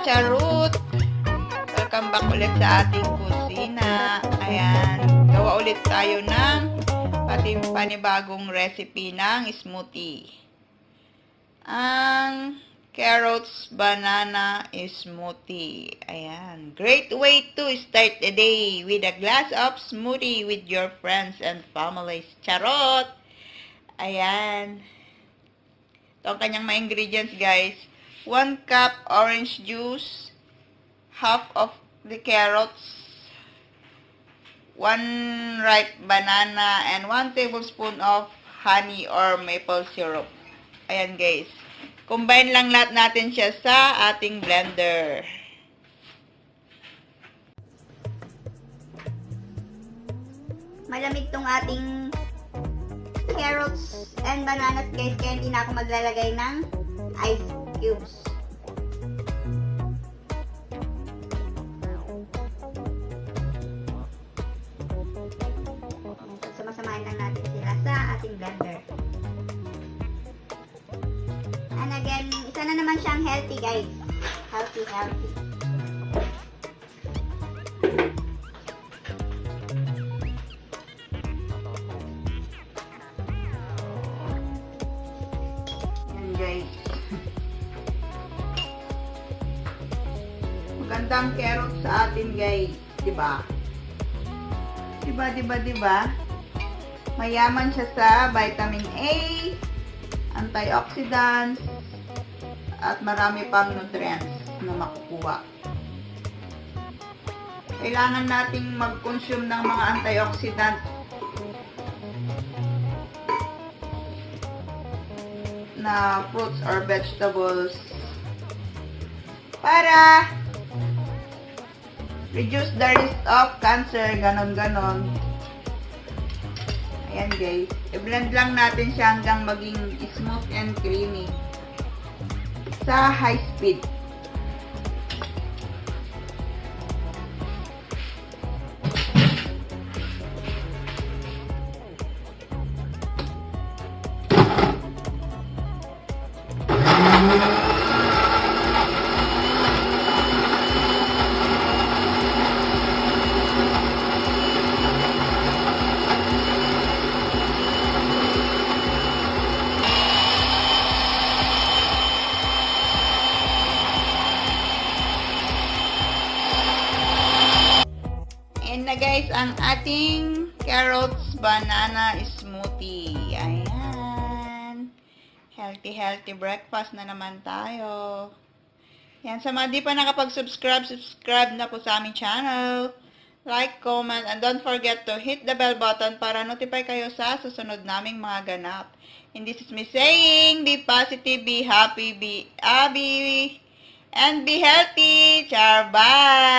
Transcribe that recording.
Charot! Welcome back ulit sa ating kusina. Ayan, gawa ulit tayo ng panibagong recipe ng smoothie. Ang Carrots Banana Smoothie. Ayan, great way to start the day with a glass of smoothie with your friends and families. Charot! Ayan. Ito ang kanyang mga ingredients, guys. 1 cup orange juice, half of the carrots, 1 ripe banana, and 1 tablespoon of honey or maple syrup. Ayan, guys. Combine lang lahat natin siya sa ating blender. Malamig tong ating carrots and bananas, guys, kaya hindi na ako maglalagay ng ice cubes. Samasamahin lang natin sila sa ating blender. And again, isa na naman siyang healthy, guys. Healthy. Guys, magandang carrot sa atin, guys, diba? Diba? Mayaman siya sa vitamin A, antioxidants, at marami pang nutrients na makukuha. Kailangan nating mag-consume ng mga antioxidants na fruits or vegetables para reduce the risk of cancer, ganon. Ayan, guys. I-blend lang natin siya hanggang maging smooth and creamy sa high speed. Ayan na, guys, ang ating carrots banana smoothie. Ayan. Healthy breakfast na naman tayo. Yan, sa mga di pa nakapag-subscribe, subscribe na po sa aming channel. Like, comment, and don't forget to hit the bell button para notify kayo sa susunod naming mga ganap. And this is me saying, be positive, be happy, be and be healthy. Char, bye!